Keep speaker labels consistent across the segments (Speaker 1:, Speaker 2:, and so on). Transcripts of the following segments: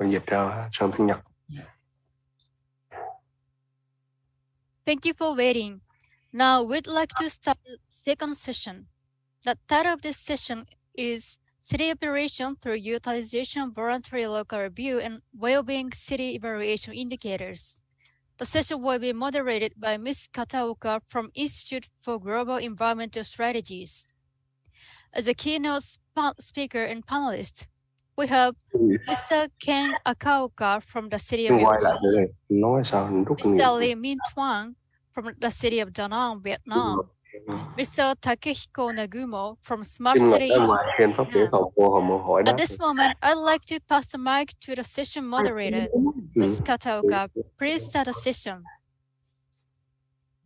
Speaker 1: Mình dịch ra sang tiếng Nhật.
Speaker 2: Thank you for waiting. Now we'd like to start the second session. The title of this session is City Operation through Utilization, Voluntary Local Review, and Well-being City Evaluation Indicators. The session will be moderated by Ms. Kataoka from Institute for Global Environmental Strategies. As a keynote speaker and panelist, we have Mr. Ken Akaoka from the city of Yokohama, Mr. Minh Tuong from the city of Da Nang, Vietnam, Mr. Takehiro Nagumo from Smart City. At this moment, I'd like to pass the mic to the session moderator, Ms. Kataoka. Please start the session.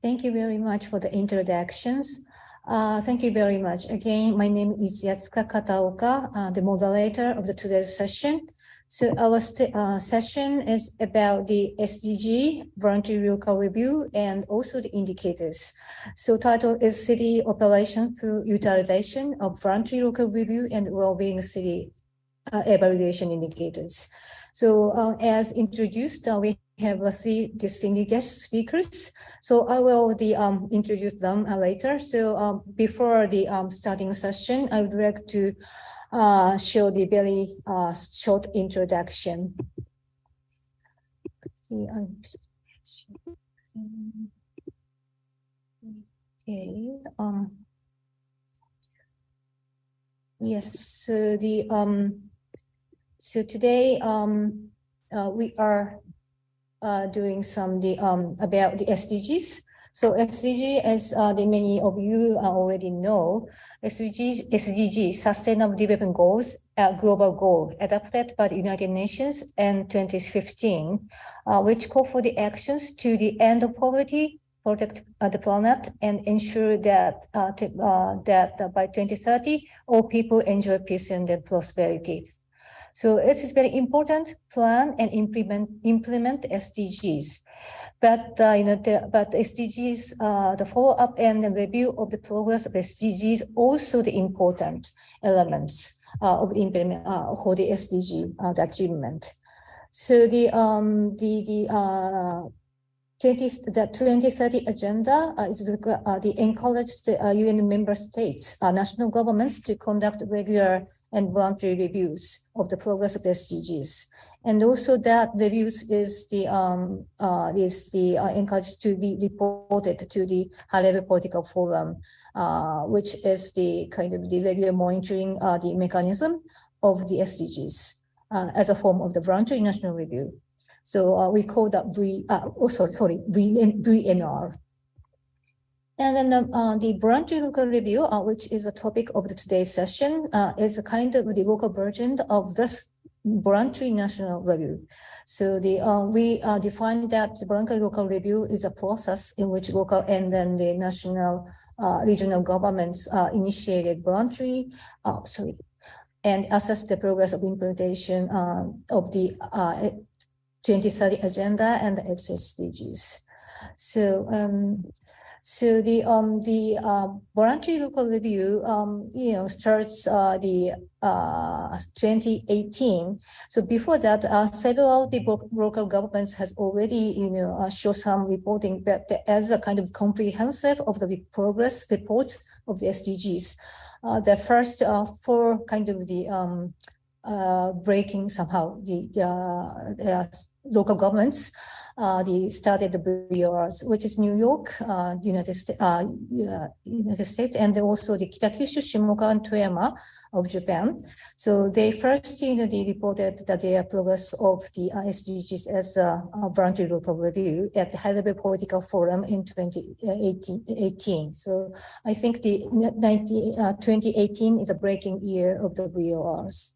Speaker 3: Thank you very much for the introductions. Thank you very much. Again, my name is Yatsuka Kataoka, the moderator of today's session. So our session is about the SDG, Voluntary Local Review, and also the indicators. So title is City Operation through Utilization of Voluntary Local Review and Well-being City Evaluation Indicators. So as introduced, we have three distinguished guest speakers. So I will introduce them later. So before the starting session, I would like to show the very short introduction. Okay. Yes. So so today we are doing some about the SDGs. So SDG, as many of you already know, SDG, Sustainable Development Goals, a global goal adopted by the United Nations in 2015, which call for the actions to the end of poverty, protect the planet, and ensure that by 2030, all people enjoy peace and prosperity. So it is very important to plan and implement SDGs. But but SDGs, the follow-up and the review of the progress of SDGs also the important elements of the implement for the SDG the achievement. So the 2030 agenda is encouraged the UN member states, national governments to conduct regular and voluntary reviews of the progress of the SDGs, and also that reviews is encouraged to be reported to the high-level political forum, which is the kind of the regular monitoring the mechanism of the SDGs as a form of the voluntary national review. So we call that VNR. And then the voluntary local review, which is the topic of today's session, is a kind of the local version of this voluntary national review. So we define that the voluntary local review is a process in which local and then the national regional governments initiated voluntary, and assess the progress of implementation of the 2030 agenda and its SDGs. So the voluntary local review, starts the 2018. So before that, several the local governments has already, show some reporting, but as a kind of comprehensive of the progress report of the SDGs. The first four kind of the breaking somehow the local governments. They started the VLRs, which is New York, United States, and also the Kitakyushu, Shimoga, and Toyama of Japan. So they first, they reported that their progress of the SDGs as a voluntary local review at the high-level political forum in 2018. So I think the 2018 is a breaking year of the VLRs.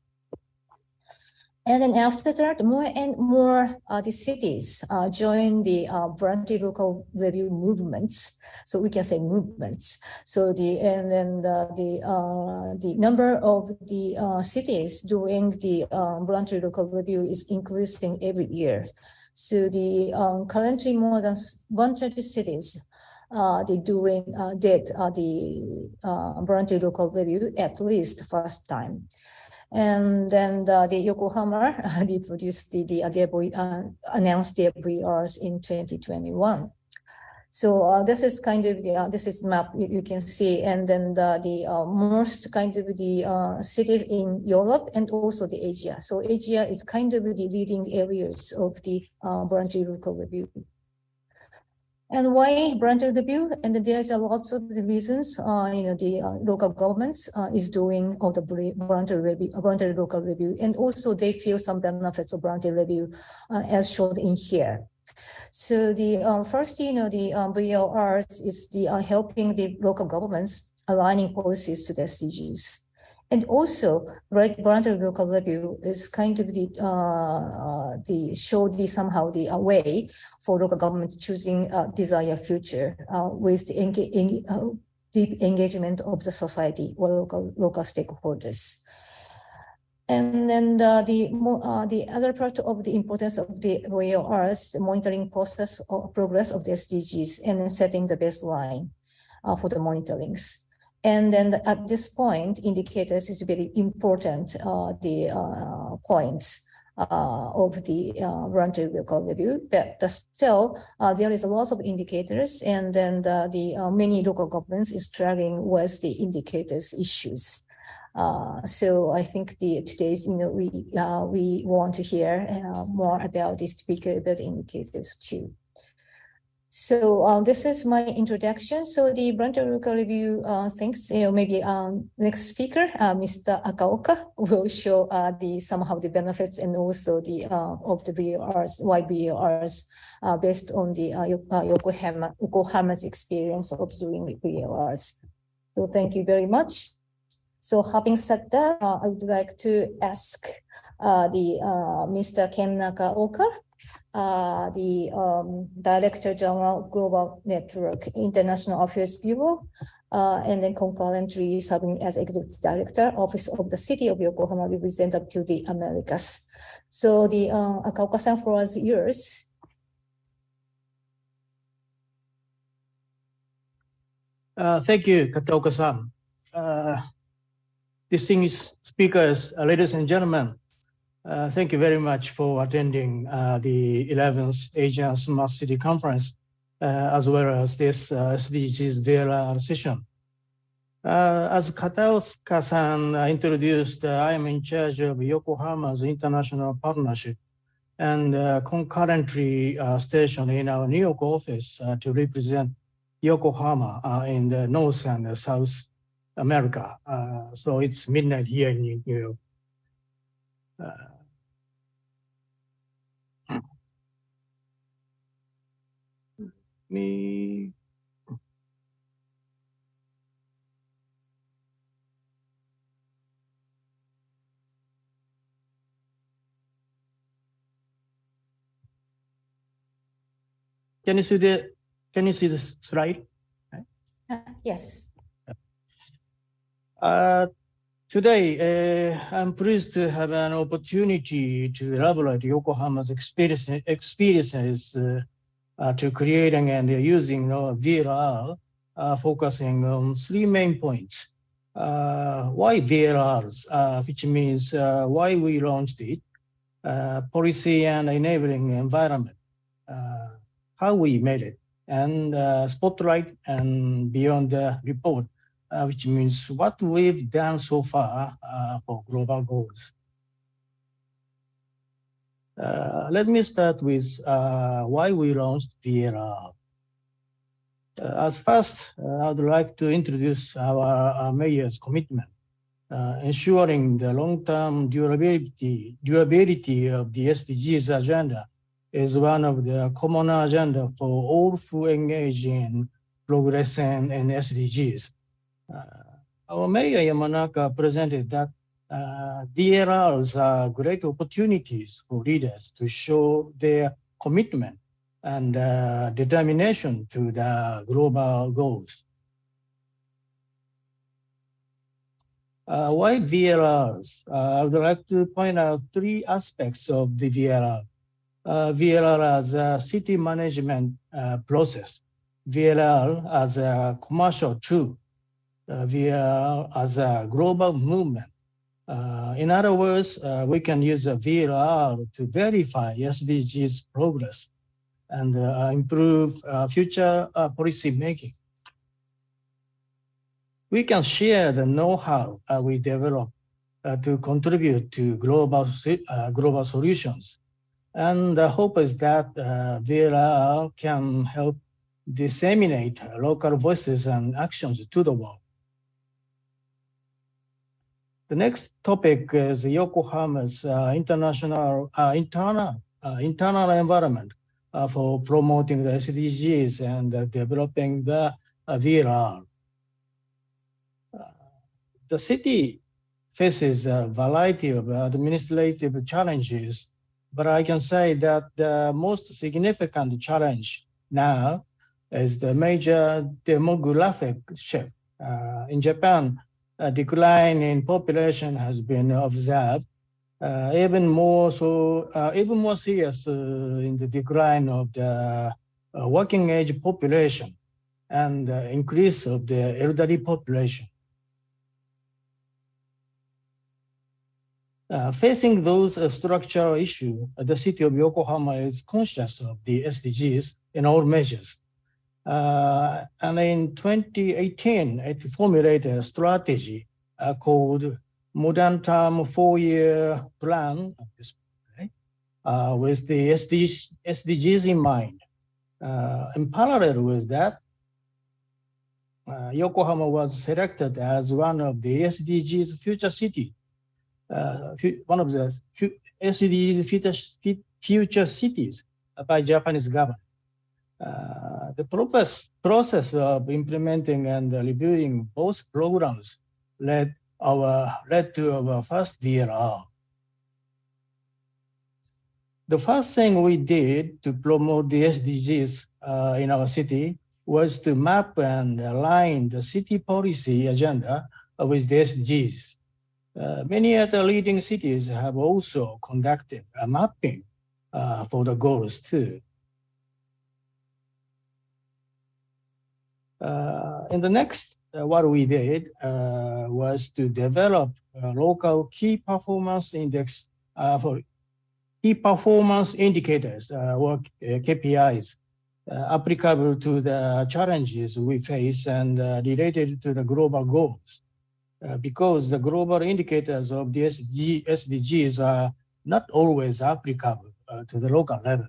Speaker 3: And then after that, more and more the cities join the voluntary local review movements. So we can say movements. So the number of the cities doing the voluntary local review is increasing every year. So the currently more than 130 cities did the voluntary local review at least first time. And then the Yokohama, they produced announced their VLRs in 2021. So this is kind of this is map you can see, and then the most kind of the cities in Europe and also the Asia. So Asia is kind of the leading areas of the voluntary local review. And why voluntary review? And there's a lots of the reasons. The local governments is doing all the voluntary local review, and also they feel some benefits of voluntary review, as shown in here. So the first, the VLRs is helping the local governments aligning policies to the SDGs. And also, voluntary local review is kind of somehow the way for local government choosing desired future with the deep engagement of the society or local stakeholders. And then the other part of the importance of the VLRs, the monitoring process or progress of the SDGs, and then setting the baseline for the monitorings. And then at this point, indicators is very important, points of the voluntary local review, but still there is a lot of indicators, and then the many local governments is struggling with the indicators issues. So I think today's, we want to hear more about this speaker about indicators too. So this is my introduction. So the voluntary local review things, maybe next speaker, Mr. Akaoka, will show somehow the benefits and also the of the VLRs, why VLRs based on the Yokohama's experience of doing the VLRs. So thank you very much. So having said that, I would like to ask Mr. Ken Nakaoka, the Director General Global Network International Affairs Bureau, and then concurrently serving as Executive Director, Office of the City of Yokohama, representative to the Americas. So the Akaoka-san, floor is yours.
Speaker 1: Thank you, Kataoka-san. Distinguished speakers, ladies and gentlemen, thank you very much for attending the 11th Asian Smart City Conference, as well as this SDGs VLR session. As Kataoka-san introduced, I am in charge of Yokohama's international partnership and concurrently stationed in our New York office to represent Yokohama in the North and South America. So it's midnight here in New York. Can you see the slide?
Speaker 3: Yes.
Speaker 1: Today, I'm pleased to have an opportunity to elaborate Yokohama's experiences to creating and using VLR, focusing on three main points. Why VLRs, which means why we launched it, policy and enabling environment, how we made it, and spotlight and beyond the report, which means what we've done so far for global goals. Let me start with why we launched VLR. As first, I would like to introduce our mayor's commitment, ensuring the long-term durability of the SDGs agenda is one of the common agenda for all who engage in progress and SDGs. Our Mayor Yamanaka presented that VLRs are great opportunities for leaders to show their commitment and determination to the global goals. Why VLRs? I would like to point out three aspects of the VLR. VLR as a city management process, VLR as a commercial tool, VLR as a global movement, In other words, we can use a VLR to verify SDGs progress and improve future policy making. We can share the know-how we develop to contribute to global solutions. And the hope is that VLR can help disseminate local voices and actions to the world. The next topic is Yokohama's internal environment for promoting the SDGs and developing the VLR. The city faces a variety of administrative challenges, but I can say that the most significant challenge now is the major demographic shift. In Japan, a decline in population has been observed, even more serious in the decline of the working age population and increase of the elderly population. Facing those structural issues, the city of Yokohama is conscious of the SDGs in all measures. And in 2018, it formulated a strategy called Modern Term 4-Year Plan with the SDGs in mind. In parallel with that, Yokohama was selected as one of the SDGs future cities. One of the SDGs future cities by Japanese government. The process of implementing and reviewing both programs led to our first VLR. The first thing we did to promote the SDGs in our city was to map and align the city policy agenda with the SDGs. Many other leading cities have also conducted a mapping for the goals too. In the next, what we did was to develop a local key performance index for key performance indicators or KPIs applicable to the challenges we face and related to the global goals. Because the global indicators of the SDGs are not always applicable to the local level.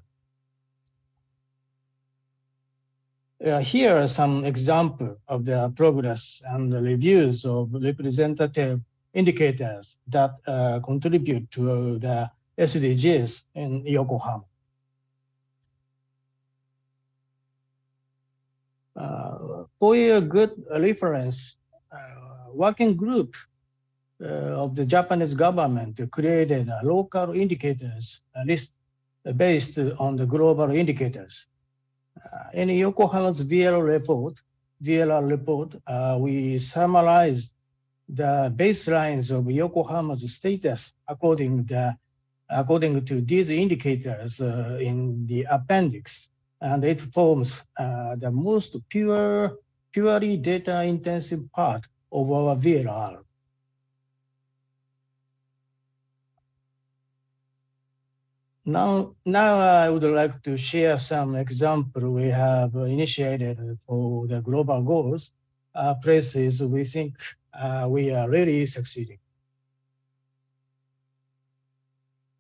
Speaker 1: Here are some examples of the progress and the reviews of representative indicators that contribute to the SDGs in Yokohama. For your good reference, working group of the Japanese government created a local indicators list based on the global indicators. In Yokohama's VLR report, we summarized the baselines of Yokohama's status according to these indicators in the appendix, and it forms the most purely data-intensive part of our VLR. Now I would like to share some examples we have initiated for the global goals, places we think we are really succeeding.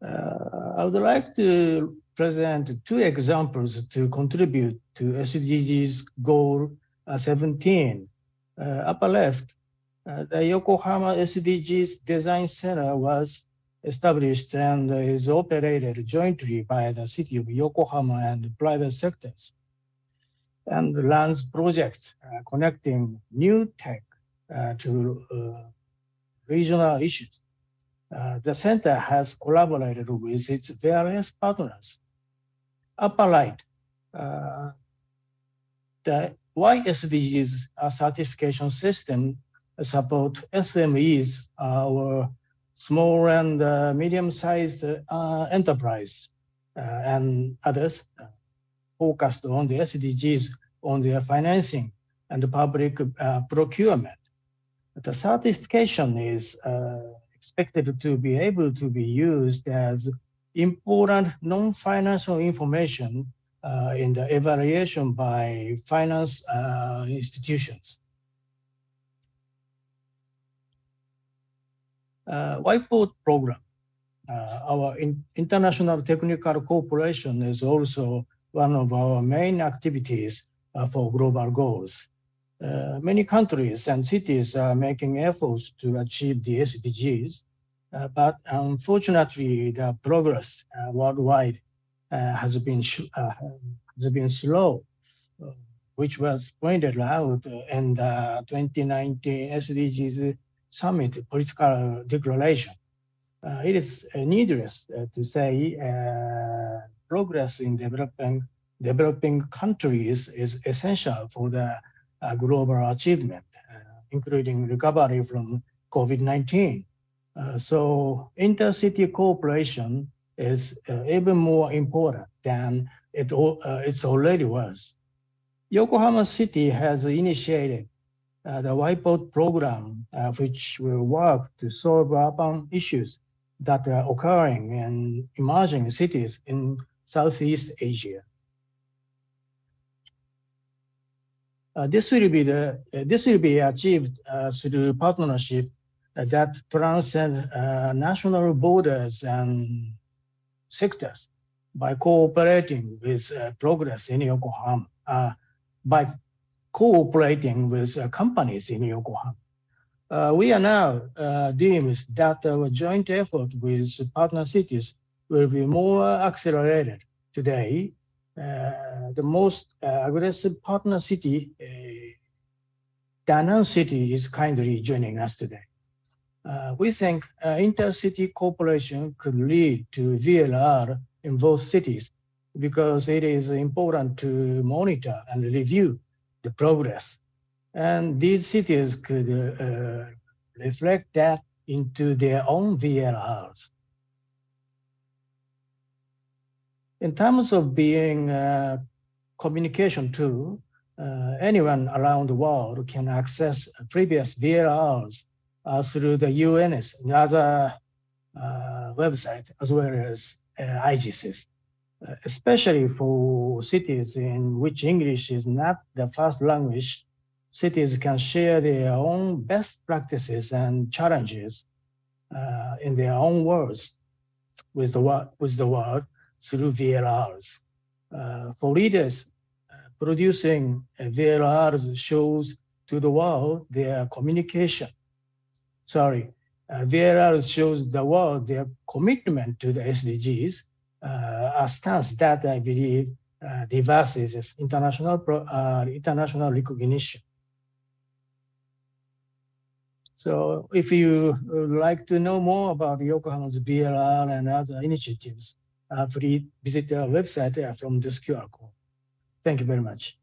Speaker 1: I would like to present 2 examples to contribute to SDGs goal 17. Upper left, the Yokohama SDGs Design Center was established and is operated jointly by the city of Yokohama and private sectors, and runs projects connecting new tech to regional issues. The center has collaborated with its various partners. Upper right, the YSDGs certification system support SMEs or small and medium-sized enterprise and others focused on the SDGs on their financing and public procurement. The certification is expected to be able to be used as important non-financial information in the evaluation by finance institutions. Whiteboard program. Our international technical cooperation is also one of our main activities for global goals. Many countries and cities are making efforts to achieve the SDGs, but unfortunately, the progress worldwide has been slow, which was pointed out in the 2019 SDGs Summit political declaration. It is needless to say progress in developing countries is essential for the global achievement, including recovery from COVID-19. So intercity cooperation is even more important than it already was. Yokohama City has initiated the Whiteboard program, which will work to solve urban issues that are occurring in emerging cities in Southeast Asia. This will be achieved through partnership that transcend national borders and sectors by cooperating with progress in Yokohama, by cooperating with companies in Yokohama. We are now deemed that our joint effort with partner cities will be more accelerated today. The most aggressive partner city, Da Nang City, is kindly joining us today. We think intercity cooperation could lead to VLR in both cities because it is important to monitor and review the progress. And these cities could reflect that into their own VLRs. In terms of being a communication tool, anyone around the world can access previous VLRs through the UNS and other websites, as well as IGCs, especially for cities in which English is not the first language. Cities can share their own best practices and challenges in their own words with the world through VLRs. For leaders, producing VLRs shows to the world their communication. VLRs shows the world their commitment to the SDGs, a stance that I believe devises international recognition. So if you would like to know more about Yokohama's VLR and other initiatives, please visit our website from this QR code. Thank you very much.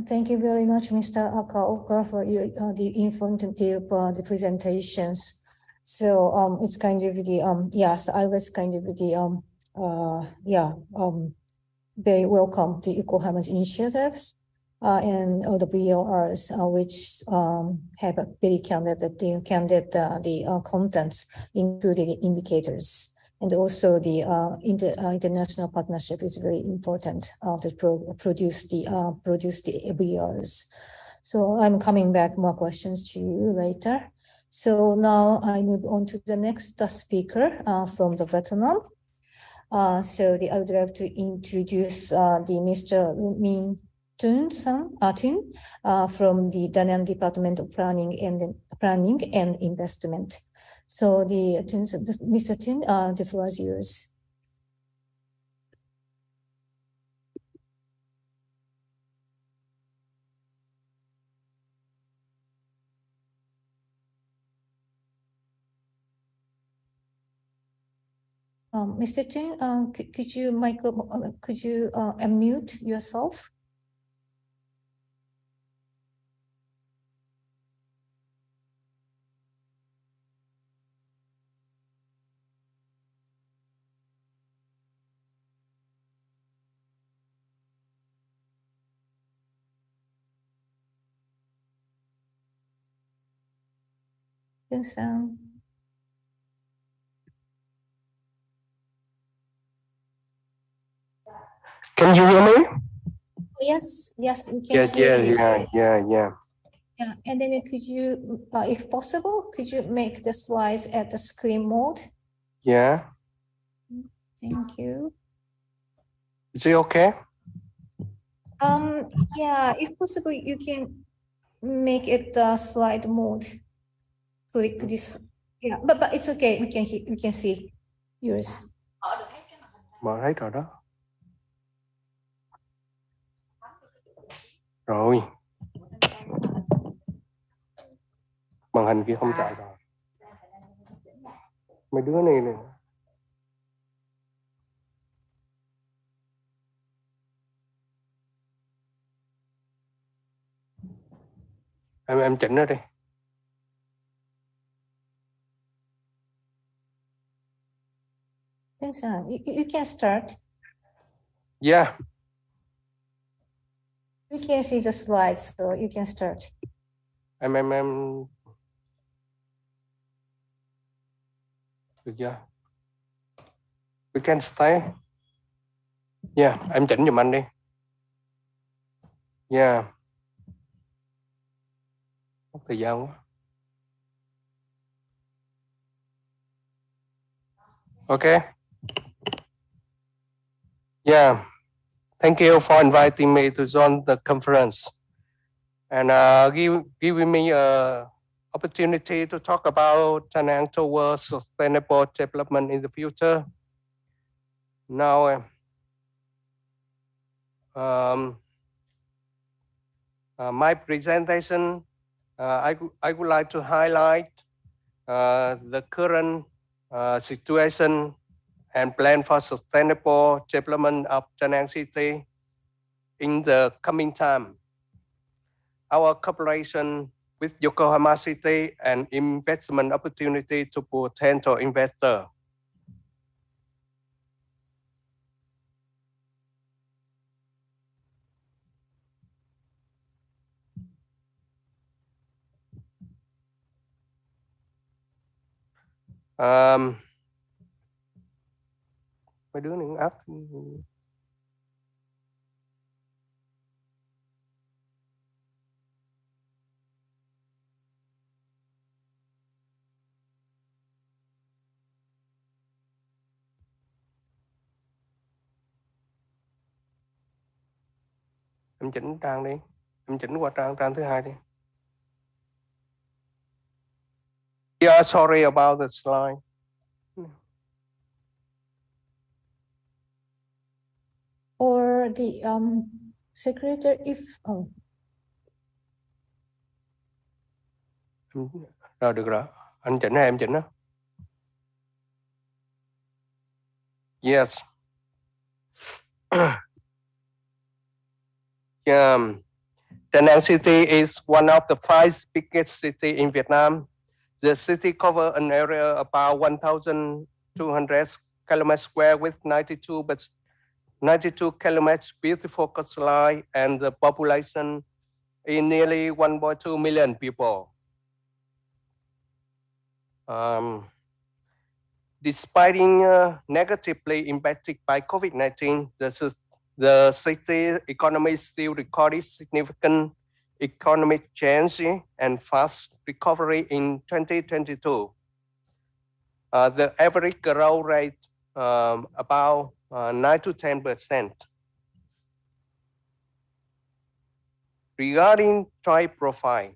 Speaker 3: Thank you very much, Mr. Akaoka, for the informative the presentations. So it's kind of the yes, I was kind of the very welcome to Yokohama's initiatives and all the VLRs which have a very candid the contents, including the indicators. And also the international partnership is very important to produce the VLRs. So I'm coming back more questions to you later. So now I move on to the next speaker from the Vietnam. So I would like to introduce the Mr. Minh from the Da Nang Department of Planning and Investment. So Mr. Tuong, the floor is yours. Mr. Tuong, could you unmute yourself? Tuong-san.
Speaker 4: Can you hear me?
Speaker 3: Yes, yes, we can hear you. Yeah, and then could you, if possible, could you make the slides at the screen mode?
Speaker 4: Yeah.
Speaker 3: Thank you.
Speaker 4: Is it okay?
Speaker 3: Yeah, if possible, you can make it slide mode. Click this. Yeah, but it's okay. We can see yours.
Speaker 4: Mở hết rồi đó. Rồi. Màn hình kia không chạy rồi. Mấy đứa này nè. Em chỉnh nó đi.
Speaker 3: You can start.
Speaker 4: Yeah.
Speaker 3: We can see the slides, so you can start.
Speaker 4: Em được chưa? We can stay. Yeah, em chỉnh giùm anh đi. Yeah. Mất thời gian quá. Okay. Yeah. Thank you for inviting me to join the conference and giving me an opportunity to talk about Da Nang towards sustainable development in the future. Now, my presentation, I would like to highlight the current situation and plan for sustainable development of Da Nang City in the coming time. Our cooperation with Yokohama City and investment opportunity to potential investor. Mấy đứa này cũng áp. Em chỉnh trang đi. Em chỉnh qua trang thứ hai đi. Yeah, sorry about the slide.
Speaker 3: Or the secretary, if
Speaker 4: Rồi được rồi. Anh chỉnh hay em chỉnh đó? Yes. Da Nang City is one of the 5 biggest cities in Vietnam. The city covers an area about 1,200 km square with 92 kilometers beautiful coastline, and the population is nearly 1.2 million people. Despite being negatively impacted by COVID-19, the city economy still recorded significant economic change and fast recovery in 2022. The average growth rate about 9 to 10%. Regarding trade profile,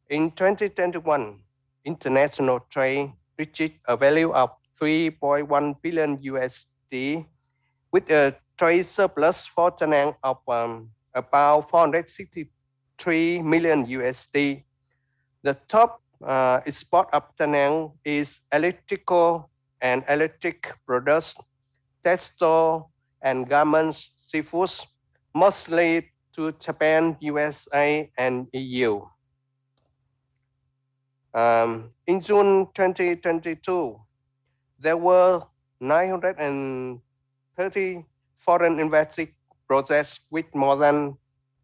Speaker 4: in 2021, international trade reached a value of 3.1 billion USD with a trade surplus for Da Nang of about 463 million USD. The top export of Da Nang is electrical and electric products, textile and garments, seafoods, mostly to Japan, USA, and EU. In June 2022, there were 930 foreign investing projects with more than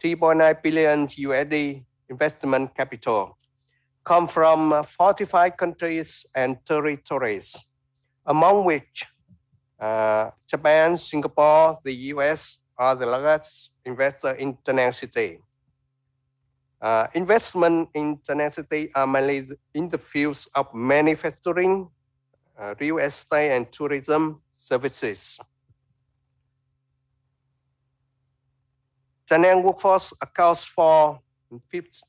Speaker 4: 3.9 billion USD investment capital. come from 45 countries and territories, among which Japan, Singapore, the US are the largest investor in Da Nang City. Investment in Da Nang City are mainly in the fields of manufacturing, real estate, and tourism services. Da Nang workforce accounts for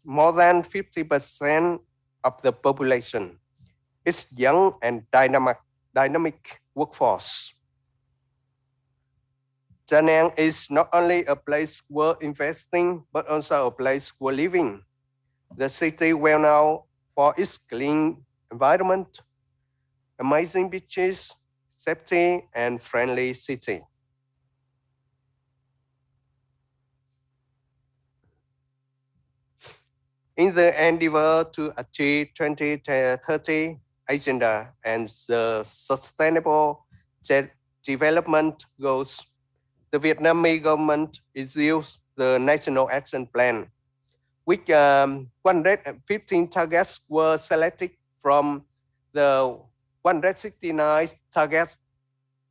Speaker 4: more than 50% of the population. It's young and dynamic workforce. Da Nang is not only a place worth investing, but also a place worth living. The city well known for its clean environment, amazing beaches, safety, and friendly city. In the endeavor to achieve 2030 agenda and the sustainable development goals, the Vietnamese government issued the National Action Plan, which 115 targets were selected from the 169 targets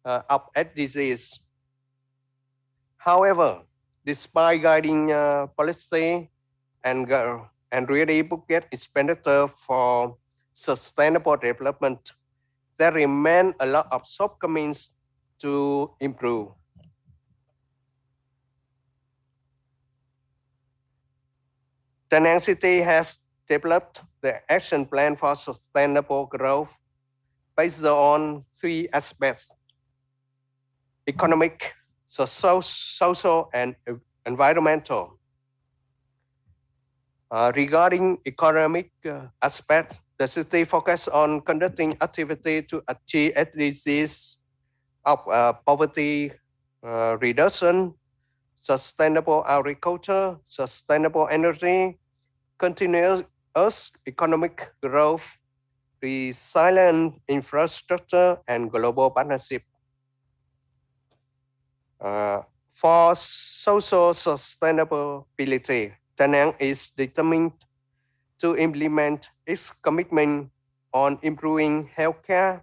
Speaker 4: of SDGs. However, despite guiding policy and really budget expenditure for sustainable development, there remain a lot of shortcomings to improve. Da Nang City has developed the action plan for sustainable growth based on 3 aspects: economic, social, and environmental. Regarding economic aspect, the city focused on conducting activity to achieve SDGs of poverty reduction, sustainable agriculture, sustainable energy, continuous economic growth, resilient infrastructure, and global partnership. For social sustainability, Da Nang is determined to implement its commitment on improving healthcare,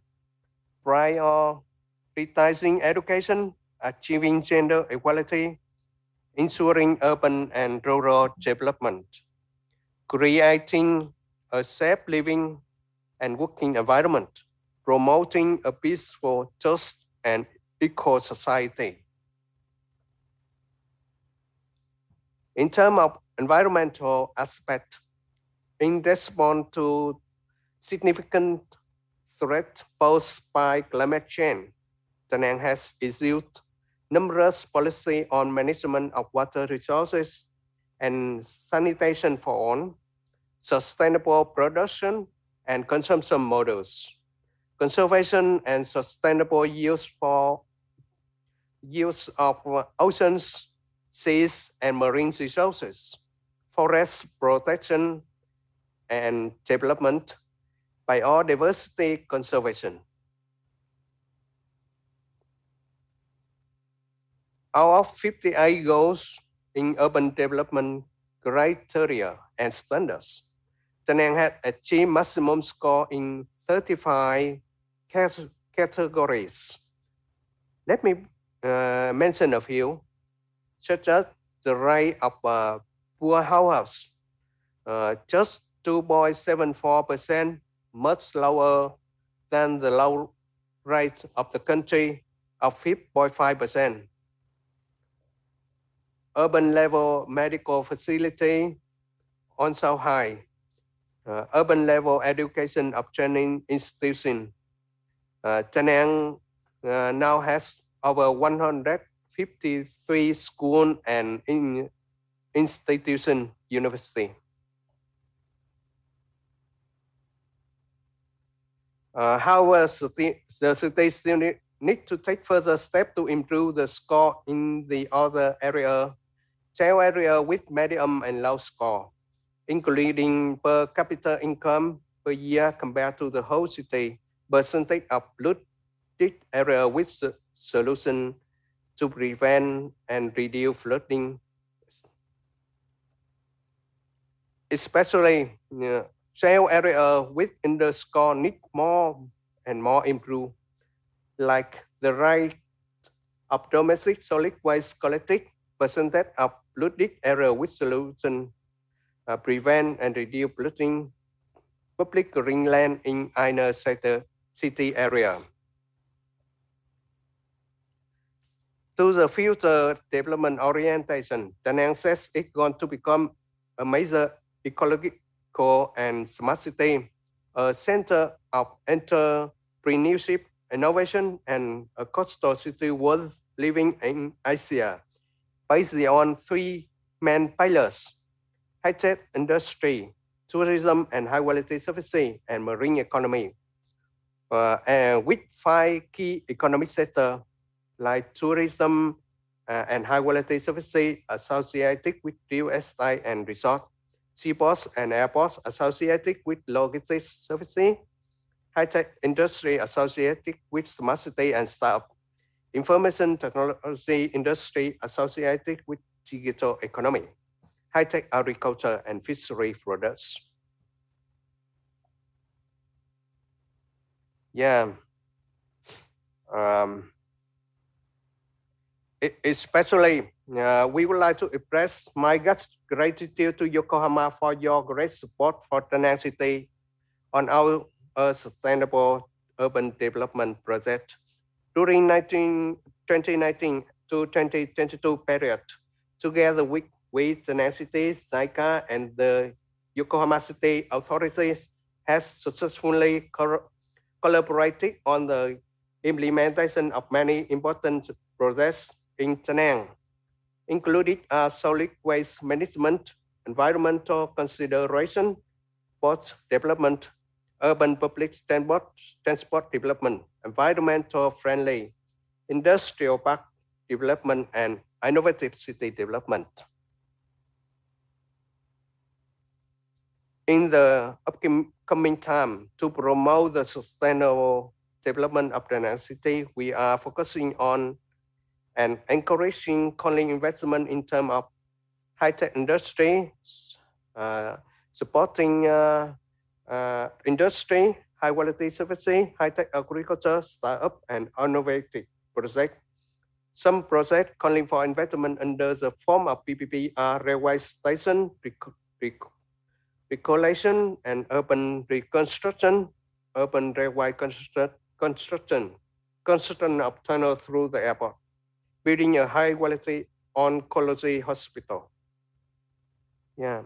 Speaker 4: prioritizing education, achieving gender equality, ensuring urban and rural development, creating a safe living and working environment, promoting a peaceful, just, and equal society. In terms of environmental aspect, in response to significant threat posed by climate change, Da Nang has issued numerous policies on management of water resources and sanitation for all, sustainable production and consumption models, conservation and sustainable use of oceans, seas, and marine resources, forest protection and development, biodiversity conservation. Out of 58 goals in urban development criteria and standards, Da Nang had achieved maximum score in 35 categories. Let me mention a few, such as the rate of poor households, just 2.74%, much lower than the low rate of the country of 5.5%. Urban level medical facility also high. Urban level education of training institution. Da Nang now has over 153 schools and institution university. However, the city still need to take further steps to improve the score in the other area, child area with medium and low score, including per capita income per year compared to the whole city, percentage of flooded area with solution to prevent and reduce flooding, especially Shale area with underscore need more and more improve, like the rate of domestic solid waste collected, percentage of polluted area with solution prevent and reduce polluting public green land in inner city area. To the future development orientation, Da Nang says it's going to become a major ecological and smart city, a center of entrepreneurship, innovation, and a coastal city worth living in Asia, based on three main pillars: high-tech industry, tourism and high-quality services, and marine economy, and with 5 key economic sectors like tourism and high-quality services associated with real estate and resort, seaports and airports associated with logistics services, high-tech industry associated with smart city and startup, information technology industry associated with digital economy, high-tech agriculture and fishery products. Yeah. Especially, we would like to express my gratitude to Yokohama for your great support for Da Nang City on our sustainable urban development project. During 2019 to 2022 period, together with Da Nang City, JICA, and the Yokohama City authorities has successfully collaborated on the implementation of many important projects in Da Nang, including solid waste management, environmental consideration, port development, urban public transport development, environmental friendly, industrial park development, and innovative city development. In the upcoming time, to promote the sustainable development of Da Nang City, we are focusing on and encouraging calling investment in terms of high-tech industry, supporting industry, high-quality services, high-tech agriculture, startup, and innovative projects. Some projects calling for investment under the form of PPP are railway station recollection and urban reconstruction, urban railway construction of tunnel through the airport, building a high-quality oncology hospital. Yeah,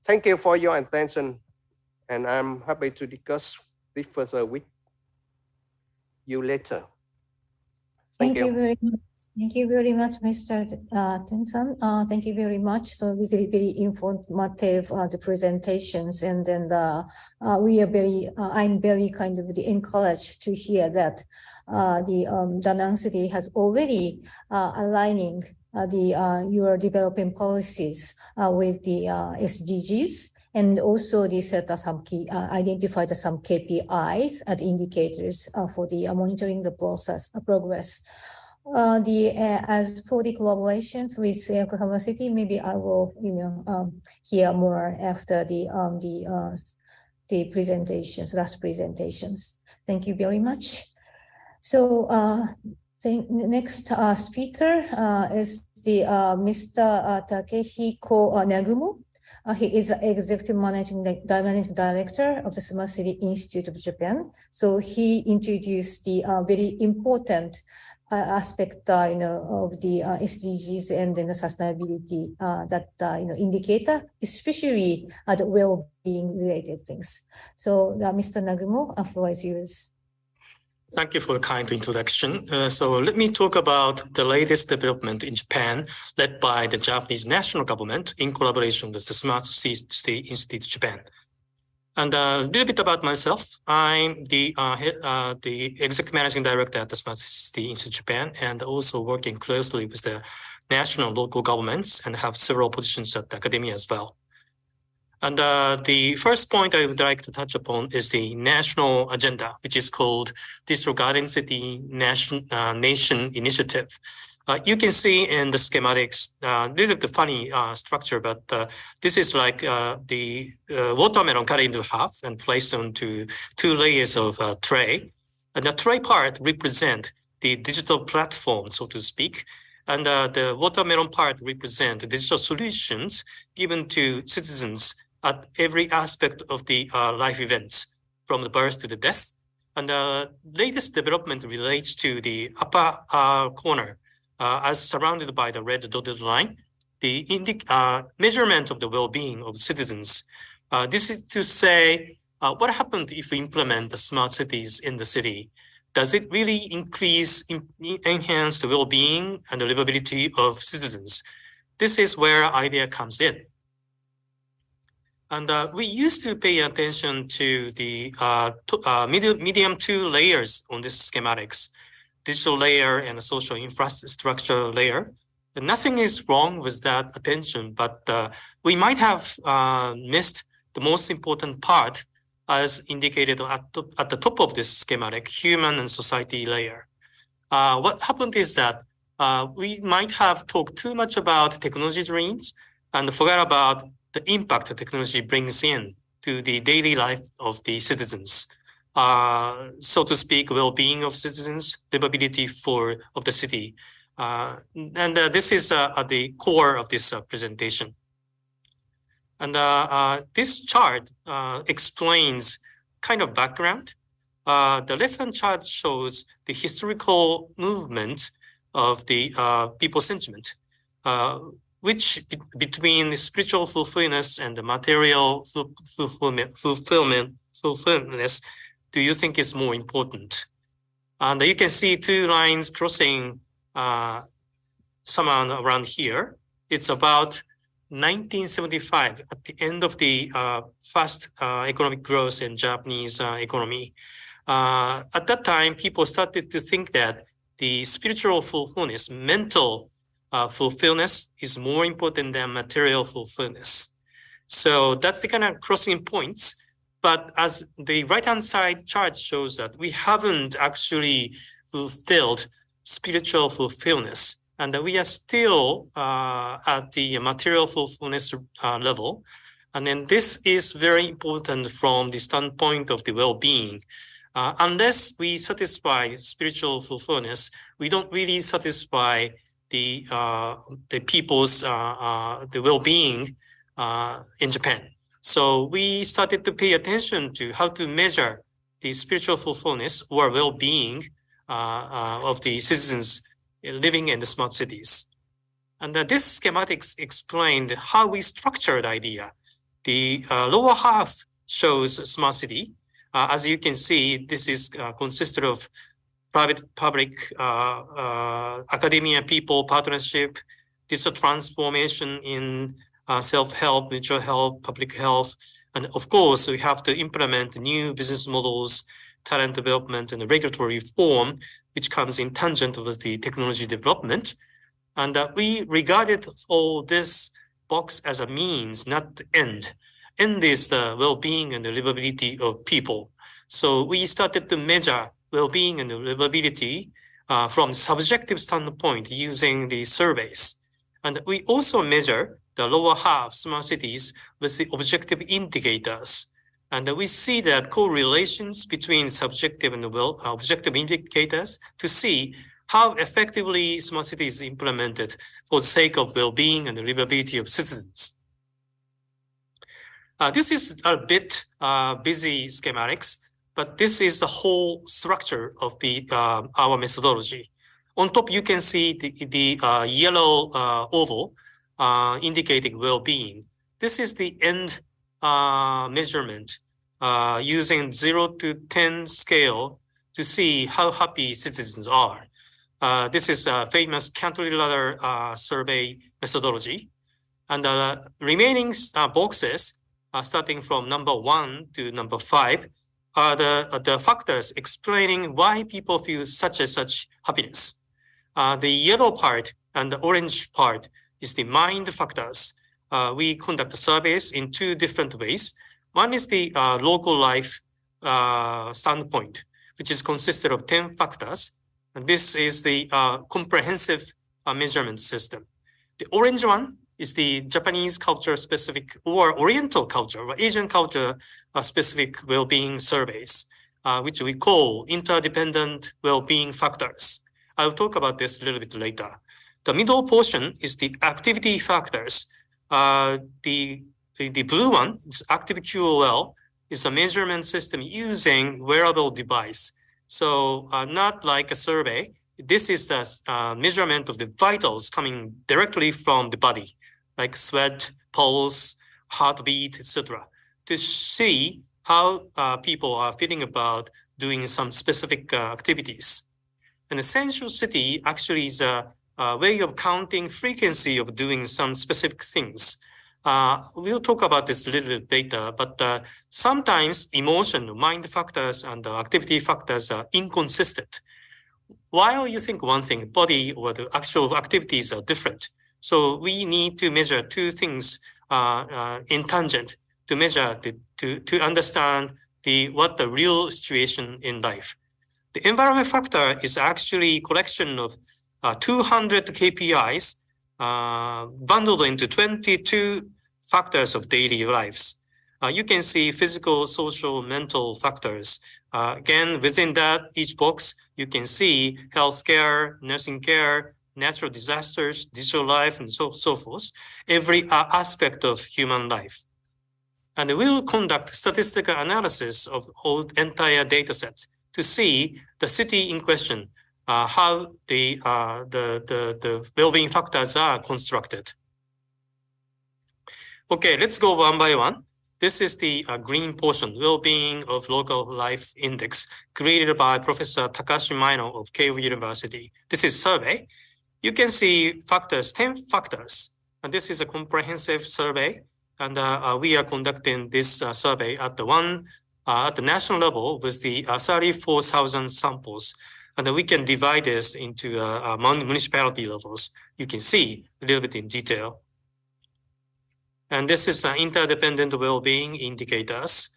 Speaker 4: thank you for your attention, and I'm happy to discuss this further with you later. Thank you
Speaker 3: very much. Thank you very much, Mr. Tensan. Thank you very much. So really very informative the presentations, and then we are very. I'm very kind of encouraged to hear that the Da Nang City has already aligning your developing policies with the SDGs. And also they set some key, identified some KPIs and indicators for the monitoring the progress. As for the collaborations with Yokohama City, maybe I will, hear more after the presentations, last presentations. Thank you very much. So the next speaker is the Mr. Takehiro Nagumo. He is Executive Managing Director of the Smart City Institute of Japan. So he introduced the very important aspect, of the SDGs and then the sustainability that indicator, especially the well-being related things. So, Mr. Nagumo, the floor is yours.
Speaker 5: Thank you for the kind introduction. So let me talk about the latest development in Japan, led by the Japanese national government in collaboration with the Smart City Institute of Japan. And a little bit about myself. I'm the Executive Managing Director at the Smart City Institute of Japan, and also working closely with the national and local governments, and have several positions at academia as well. And the first point I would like to touch upon is the national agenda, which is called Digital Garden City Nation Initiative. You can see in the schematics, this is the funny structure, but this is like the watermelon cut into half and placed onto 2 layers of tray. And the tray part represent the digital platform, so to speak. And the watermelon part represent digital solutions given to citizens at every aspect of the life events, from the birth to the death. And the latest development relates to the upper corner, as surrounded by the red dotted line, the measurement of the well-being of citizens. This is to say, what happened if we implement the smart cities in the city? Does it really enhance the well-being and the livability of citizens? This is where idea comes in. And we used to pay attention to the medium 2 layers on this schematics, digital layer and a social infrastructure layer. And nothing is wrong with that attention, but we might have missed the most important part as indicated at the top of this schematic, human and society layer. What happened is that we might have talked too much about technology dreams and forgot about the impact that technology brings in to the daily life of the citizens. So to speak, well-being of citizens, livability of the city. This is at the core of this presentation. And this chart explains kind of background. The left-hand chart shows the historical movement of the people sentiment, which between the spiritual fulfillment and the material fulfillment do you think is more important? And you can see 2 lines crossing somewhere around here. It's about 1975, at the end of the fast economic growth in Japanese economy. At that time, people started to think that the spiritual fulfillment, mental fulfillment is more important than material fulfillment. So that's the kind of crossing points. But as the right-hand side chart shows that we haven't actually fulfilled spiritual fulfillment, and we are still at the material fulfillment level. And then this is very important from the standpoint of the well-being. Unless we satisfy spiritual fulfillment, we don't really satisfy the people's the well-being in Japan. So we started to pay attention to how to measure the spiritual fulfillment or well-being of the citizens living in the smart cities. And this schematics explained how we structured the idea. The lower half shows smart city. As you can see, this is consisted of private, public, academia, people, partnership, digital transformation in self-help, mutual help, public health. And of course, we have to implement new business models, talent development, and regulatory reform, which comes in tangent with the technology development. And we regarded all this box as a means, not the end. End is the well-being and the livability of people. So we started to measure well-being and livability from subjective standpoint using the surveys. And we also measure the lower half smart cities with the objective indicators. And we see that correlations between subjective and objective indicators to see how effectively smart city is implemented for the sake of well-being and the livability of citizens. This is a bit busy schematics, but this is the whole structure of the our methodology. On top, you can see the yellow oval indicating well-being. This is the end measurement using 0 to 10 scale to see how happy citizens are. This is a famous country ladder survey methodology. And the remaining boxes, starting from number 1 to number 5, are the factors explaining why people feel such and such happiness. The yellow part and the orange part is the mind factors. We conduct surveys in 2 different ways. One is the local life standpoint, which is consisted of 10 factors. And this is the comprehensive measurement system. The orange one is the Japanese culture specific or Oriental culture or Asian culture specific well-being surveys, which we call interdependent well-being factors. I'll talk about this a little bit later. The middle portion is the activity factors. The blue one is active QOL, is a measurement system using wearable device. So not like a survey. This is the measurement of the vitals coming directly from the body, like sweat, pulse, heartbeat, etc., to see how people are feeling about doing some specific activities. An essential city actually is a way of counting frequency of doing some specific things. We'll talk about this a little bit later, but sometimes emotion, mind factors, and activity factors are inconsistent. While you think one thing, body or the actual activities are different. So we need to measure two things in tangent to measure, to understand what the real situation in life. The environment factor is actually a collection of 200 KPIs bundled into 22 factors of daily lives. You can see physical, social, mental factors. Again, within that, each box, you can see healthcare, nursing care, natural disasters, digital life, and so forth, every aspect of human life. And we will conduct statistical analysis of whole entire data sets to see the city in question, how the well-being factors are constructed. Okay, let's go one by one. This is the green portion, Well-being of Local Life Index, created by Professor Takashi Maino of Keio University. This is survey. You can see factors, 10 factors. And this is a comprehensive survey. And we are conducting this survey at the national level with the 34,000 samples. And we can divide this into municipality levels. You can see a little bit in detail. And this is interdependent well-being indicators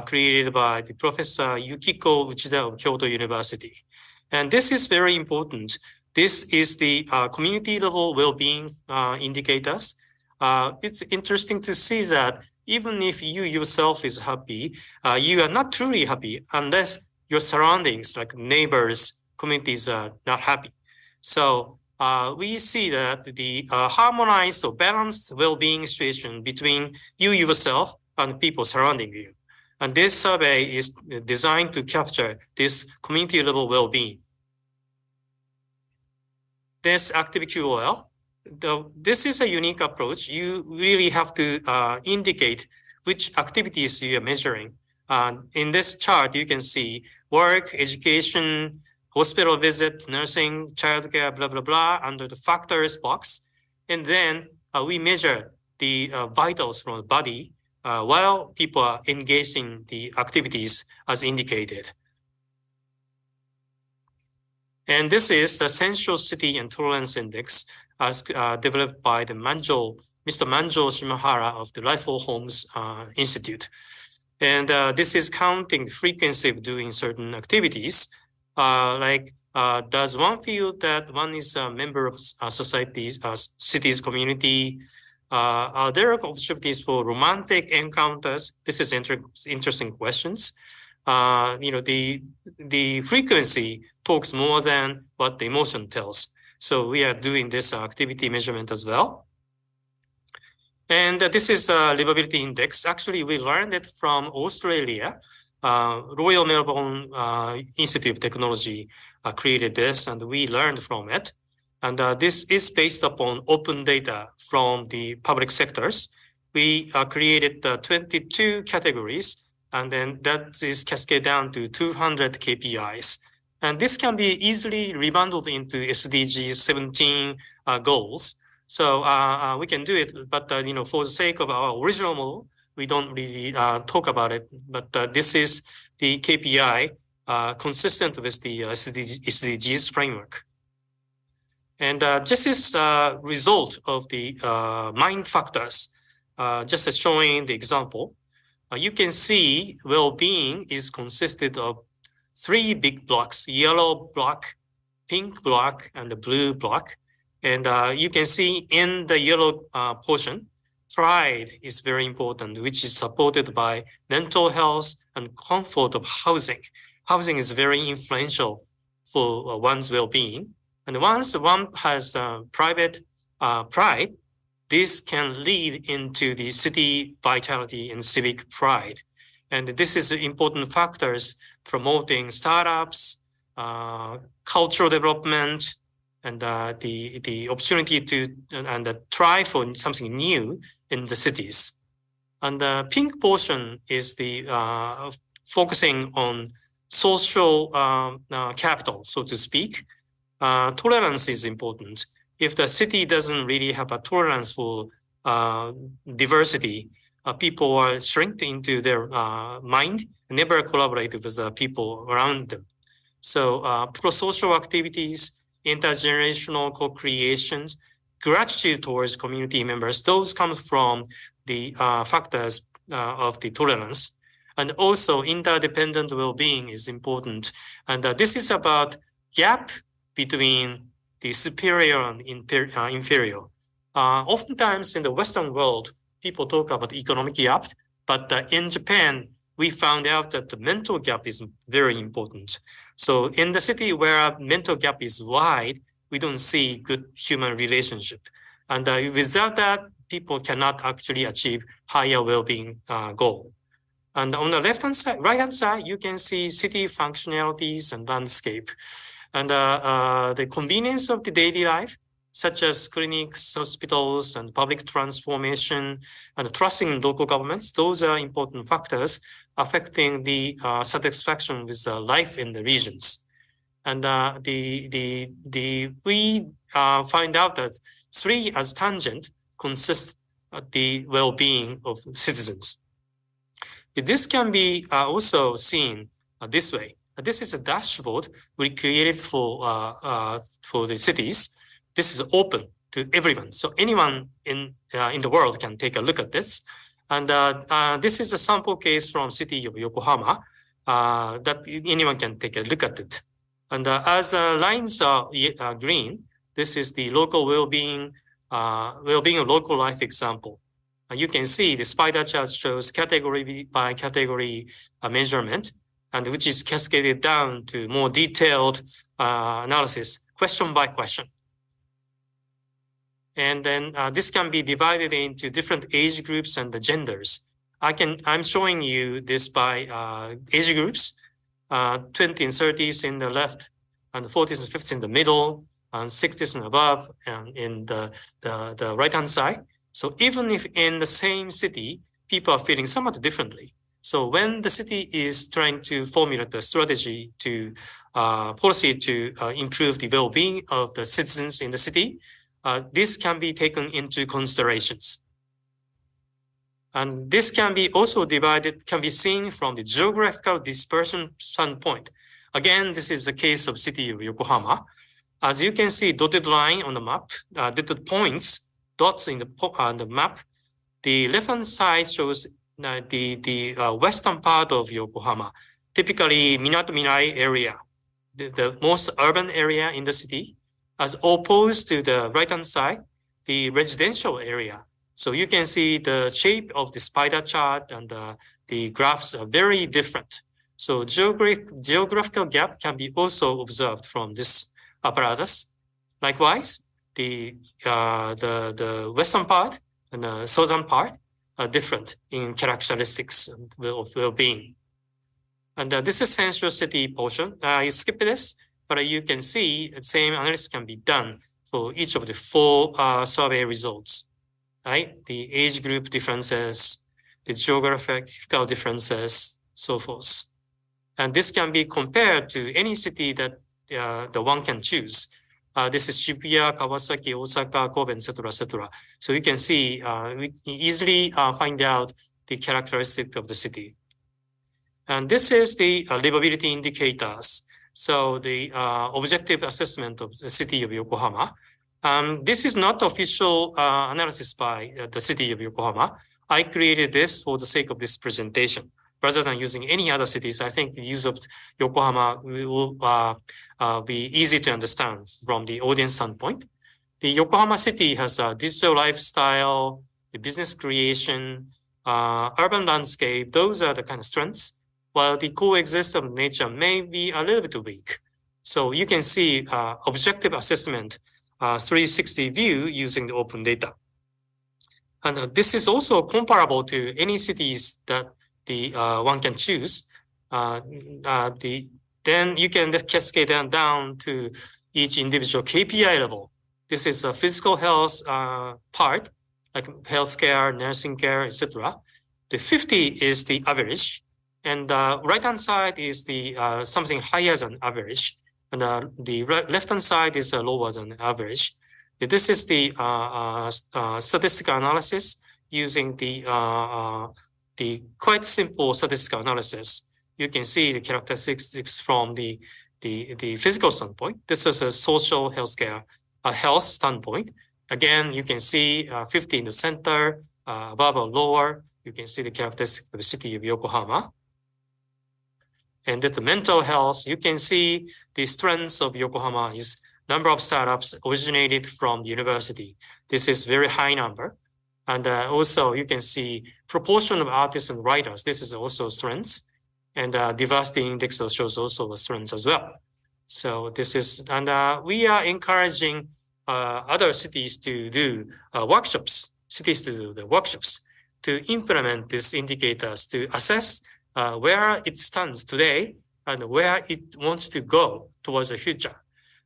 Speaker 5: created by the Professor Yukiko Uchida of Kyoto University. And this is very important. This is the community level well-being indicators. It's interesting to see that even if you yourself is happy, you are not truly happy unless your surroundings, like neighbors, communities are not happy. So we see that the harmonized or balanced well-being situation between you yourself and people surrounding you. And this survey is designed to capture this community level well-being. This active QOL, this is a unique approach. You really have to indicate which activities you are measuring. In this chart, you can see work, education, hospital visit, nursing, childcare, blah, blah, blah, under the factors box. And then we measure the vitals from the body while people are engaging the activities as indicated. And this is the Central City and Tolerance Index as developed by the Mr. Manjo Shimahara of the Livable Homes Institute. And this is counting the frequency of doing certain activities. Does one feel that one is a member of societies, cities, community? Are there opportunities for romantic encounters? This is interesting questions. The frequency talks more than what the emotion tells. So we are doing this activity measurement as well. And this is a livability index. Actually, we learned it from Australia. Royal Melbourne Institute of Technology created this, and we learned from it. And this is based upon open data from the public sectors. We created 22 categories, and then that is cascaded down to 200 KPIs. And this can be easily rebundled into SDG 17 goals. So we can do it, but for the sake of our original model, we don't really talk about it. But this is the KPI consistent with the SDGs framework. And this is a result of the mind factors, just as showing the example. You can see well-being is consisted of 3 big blocks: yellow block, pink block, and the blue block. And you can see in the yellow portion, pride is very important, which is supported by mental health and comfort of housing. Housing is very influential for one's well-being. And once one has private pride, this can lead into the city vitality and civic pride. And this is important factors promoting startups, cultural development, and the opportunity to try for something new in the cities. And the pink portion is the focusing on social capital, so to speak. Tolerance is important. If the city doesn't really have a tolerance for diversity, people are shrinked into their mind, never collaborate with the people around them. So pro-social activities, intergenerational co-creations, gratitude towards community members, those come from the factors of the tolerance. And also interdependent well-being is important. And this is about gap between the superior and inferior. Oftentimes in the Western world, people talk about economic gap, but in Japan, we found out that the mental gap is very important. So in the city where mental gap is wide, we don't see good human relationship. And without that, people cannot actually achieve higher well-being goal. And on the left-hand side, right-hand side, you can see city functionalities and landscape. And the convenience of the daily life, such as clinics, hospitals, and public transformation, and trusting local governments, those are important factors affecting the satisfaction with life in the regions. And we find out that three as tangent consist of the well-being of citizens. This can be also seen this way. This is a dashboard we created for the cities. This is open to everyone, so anyone in the world can take a look at this. And this is a sample case from city of Yokohama that anyone can take a look at it. And as lines are green, this is the local well-being of local life example. You can see the spider chart shows category by category measurement, and which is cascaded down to more detailed analysis, question by question. And then this can be divided into different age groups and the genders. I'm showing you this by age groups, 20s and 30s in the left, and 40s and 50s in the middle, and 60s and above, and in the right-hand side. So even if in the same city, people are feeling somewhat differently. So when the city is trying to formulate the strategy to policy to improve the well-being of the citizens in the city, this can be taken into considerations. And this can be also divided, can be seen from the geographical dispersion standpoint. Again, this is the case of city of Yokohama. As you can see, dotted line on the map, dotted points, dots in the map. The left-hand side shows the western part of Yokohama, typically Minato-Mirai area, the most urban area in the city, as opposed to the right-hand side, the residential area. So you can see the shape of the spider chart and the graphs are very different. So geographical gap can be also observed from this apparatus. Likewise, the western part and the southern part are different in characteristics of well-being. And this is central city portion. You skip this, but you can see the same analysis can be done for each of the 4 survey results, right? The age group differences, the geographical differences, so forth. And this can be compared to any city that the one can choose. This is Shibuya, Kawasaki, Osaka, Kobe, etc., etc. So you can see, we easily find out the characteristic of the city. And this is the livability indicators. So the objective assessment of the city of Yokohama. This is not official analysis by the city of Yokohama. I created this for the sake of this presentation. Rather than using any other cities, I think the use of Yokohama will be easy to understand from the audience standpoint. The Yokohama City has a digital lifestyle, the business creation, urban landscape. Those are the kind of strengths, while the coexistence of nature may be a little bit weak. So you can see objective assessment, 360 view using the open data. And this is also comparable to any cities that one can choose. Then you can cascade down to each individual KPI level. This is a physical health part, like healthcare, nursing care, etc. The 50 is the average, and the right-hand side is the something higher than average, and the left-hand side is lower than average. This is the statistical analysis using the quite simple statistical analysis. You can see the characteristics from the physical standpoint. This is a social healthcare health standpoint. Again, you can see 50 in the center, above or lower. You can see the characteristics of the city of Yokohama. And that's the mental health. You can see the strengths of Yokohama is number of startups originated from the university. This is very high number. And also you can see proportion of artists and writers. This is also strengths. And diversity index shows also the strengths as well. So this is, and we are encouraging other cities to do workshops, to implement these indicators to assess where it stands today and where it wants to go towards the future.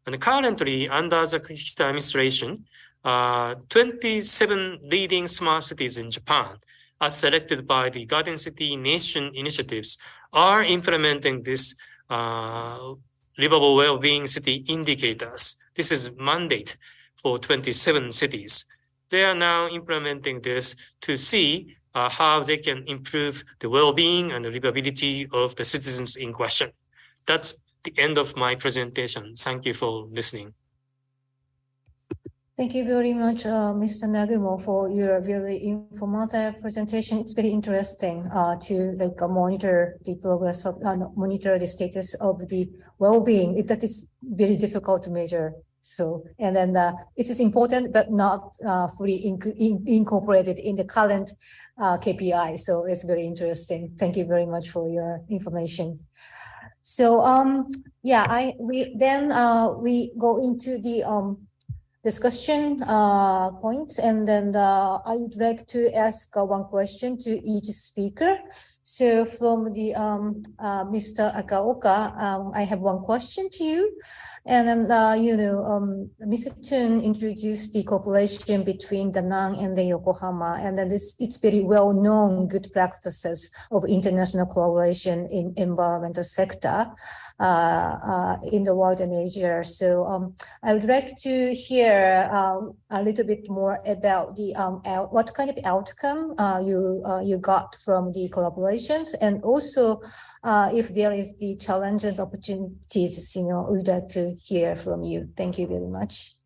Speaker 5: And currently, under the Kishida administration, 27 leading smart cities in Japan, as selected by the Garden City Nation initiatives, are implementing this livable well-being city indicators. This is mandate for 27 cities. They are now implementing this to see how they can improve the well-being and the livability of the citizens in question. That's the end of my presentation. Thank you for listening.
Speaker 3: Thank you very much, Mr. Nagumo, for your really informative presentation. It's very interesting to monitor the progress of, monitor the status of the well-being. That is very difficult to measure. So, and then it is important, but not fully incorporated in the current KPI. So it's very interesting. Thank you very much for your information. So, yeah, we go into the discussion points, and then I would like to ask one question to each speaker. So from the Mr. Akaoka, I have one question to you. And then, Mr. Tuong introduced the cooperation between Da Nang and the Yokohama, and then it's very well-known good practices of international collaboration in environmental sector in the world and Asia. So I would like to hear a little bit more about the what kind of outcome you got from the collaborations, and also if there is the challenge and opportunities, we'd like to hear from you. Thank you very much.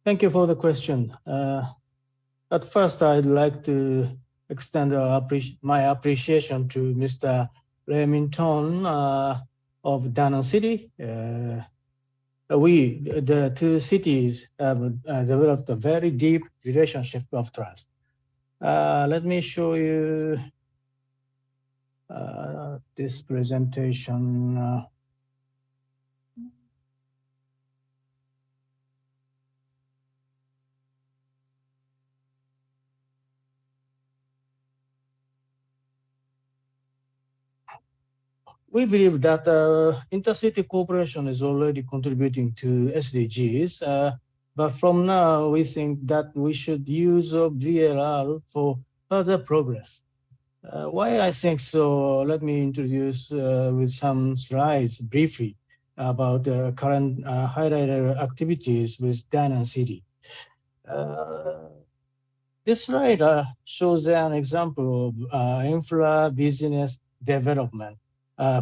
Speaker 1: Thank you for the question. At first, I'd like to extend my appreciation to Mr. Minh of Da Nang City. We, the two cities, have developed a very deep relationship of trust. Let me show you this presentation. We believe that intercity cooperation is already contributing to SDGs, but from now we think that we should use VLR for further progress. Why I think so? Let me introduce with some slides briefly about the current highlighted activities with Da Nang City. This slide shows an example of infra business development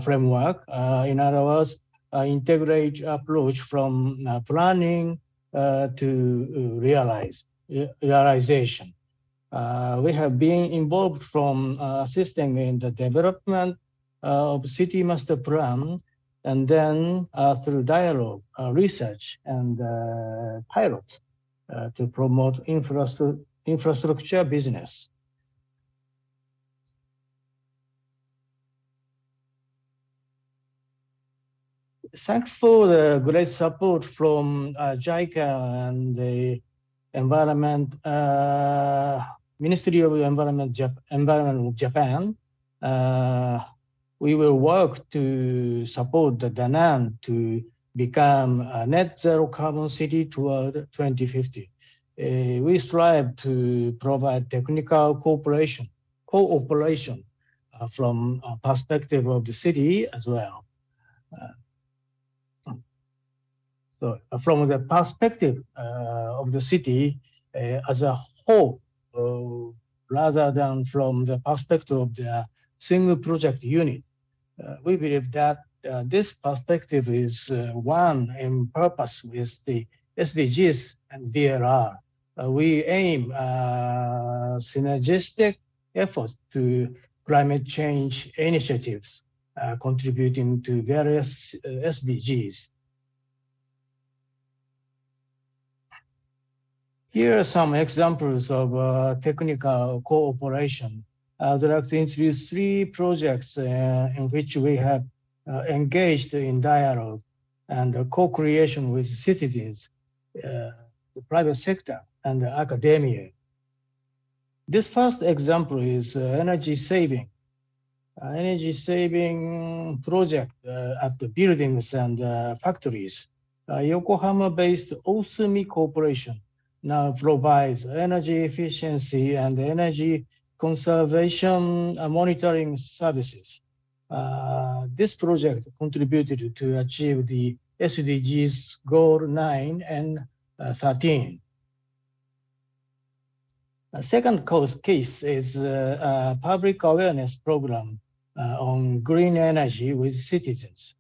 Speaker 1: framework. In other words, integrate approach from planning to realization. We have been involved from assisting in the development of city master plan and then through dialogue, research, and pilots to promote infrastructure business. Thanks for the great support from JICA and the Ministry of Environment of Japan. We will work to support the Danan to become a net zero carbon city toward 2050. We strive to provide technical cooperation from a perspective of the city as well. So from the perspective of the city as a whole, rather than from the perspective of the single project unit, we believe that this perspective is one in purpose with the SDGs and VLR. We aim synergistic efforts to climate change initiatives contributing to various SDGs. Here are some examples of technical cooperation. I'd like to introduce 3 projects in which we have engaged in dialogue and co-creation with citizens, the private sector, and the academia. This first example is energy saving project at the buildings and factories. Yokohama-based Osumi Corporation now provides energy efficiency and energy conservation monitoring services. This project contributed to achieve the SDGs Goal 9 and 13. A second case is a public awareness program on green energy with citizens.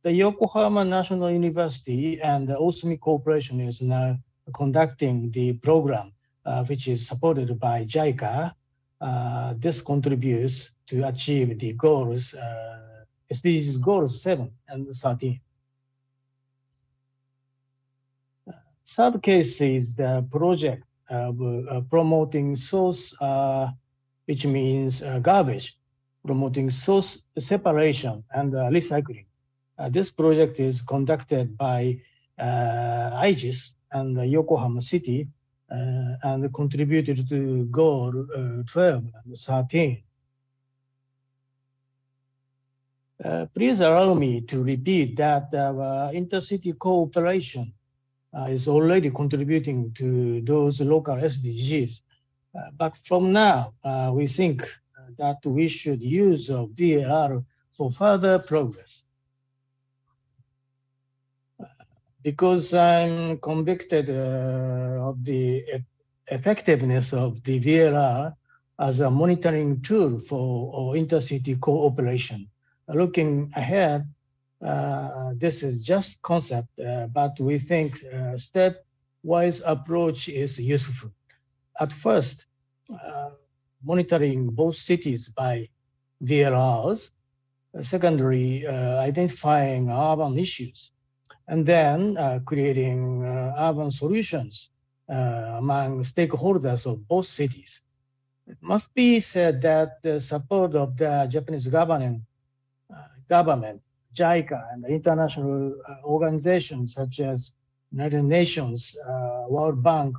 Speaker 1: The Yokohama National University and the Osumi Corporation is now conducting the program, which is supported by JICA. This contributes to achieve the goals, SDGs goals 7 and 13. Third case is the project promoting source, which means garbage, promoting source separation and recycling. This project is conducted by Aegis and Yokohama City and contributed to goal 12 and 13. Please allow me to repeat that our intercity cooperation is already contributing to those local SDGs. But from now, we think that we should use VLR for further progress. Because I'm convicted of the effectiveness of the VLR as a monitoring tool for intercity cooperation. Looking ahead, this is just concept, but we think a stepwise approach is useful. At first, monitoring both cities by VLRs. Secondly, identifying urban issues. And then creating urban solutions among stakeholders of both cities. It must be said that the support of the Japanese government, JICA, and international organizations such as United Nations, World Bank,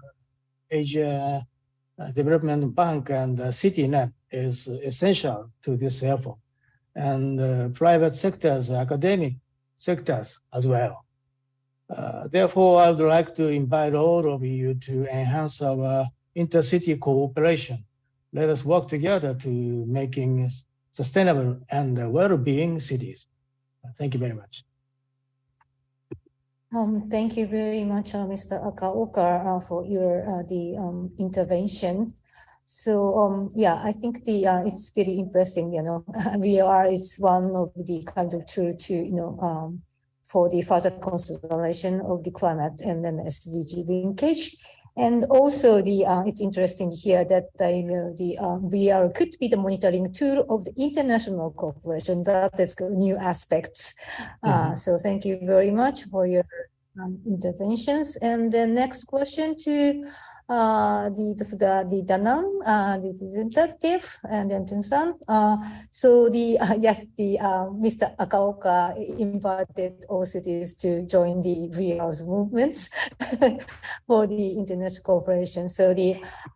Speaker 1: Asia Development Bank, and CityNet is essential to this effort. And private sectors, academic sectors as well. Therefore, I would like to invite all of you to enhance our intercity cooperation. Let us work together to making sustainable and well-being cities. Thank you very much.
Speaker 3: Thank you very much, Mr. Akaoka, for your intervention. So yeah, I think it's very interesting. VLR is one of the kind of tool to for the further consideration of the climate and then SDG linkage. And also it's interesting here that the VLR could be the monitoring tool of the international cooperation. That is new aspects. So thank you very much for your interventions. And the next question to the Danan, the representative, and then Tunsan. So yes, Mr. Akaoka invited all cities to join the VLR's movements for the international cooperation. So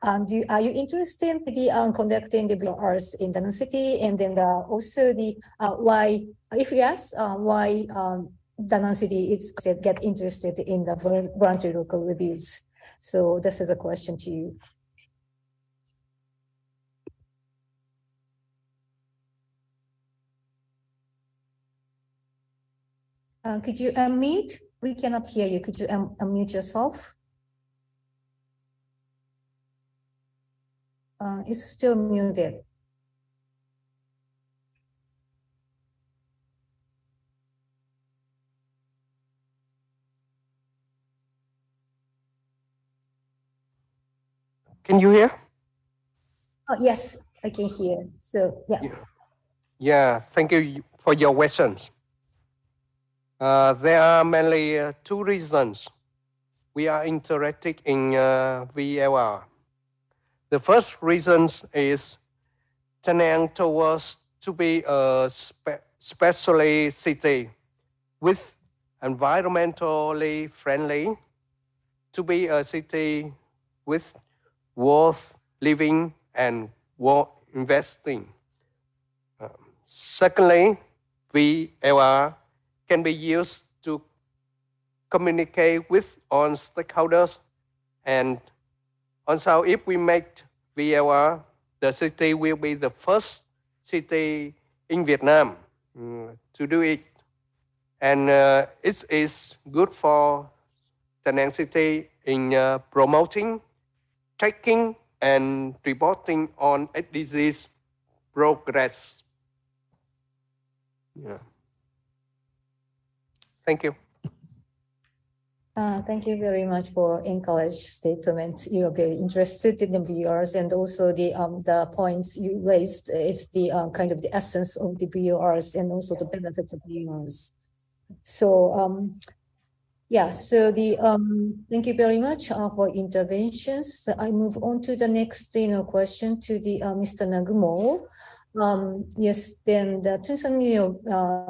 Speaker 3: are you interested in conducting the VLRs in Danan City? And then also why, if yes, why Danan City is get interested in the voluntary local reviews? So this is a question to you. Could you unmute? We cannot hear you. Could you unmute yourself? It's still muted.
Speaker 4: Can you hear?
Speaker 3: Oh, yes, I can hear. So, yeah.
Speaker 4: Yeah, thank you for your questions. There are mainly two reasons we are interested in VLR. The first reason is Da Nang towards to be a specially city with environmentally friendly, to be a city with worth living and worth investing. Secondly, VLR can be used to communicate with all stakeholders, and also if we make VLR, the city will be the first city in Vietnam to do it. And it is good for Da Nang City in promoting, tracking, and reporting on SDGs progress. Yeah. Thank you.
Speaker 3: Thank you very much for encouraged statements. You are very interested in the VLRs, and also the points you raised is the kind of the essence of the VLRs and also the benefits of VLRs. So yeah, so thank you very much for interventions. So I move on to the next question to the Mr. Nagumo. Yes, then the Tunsan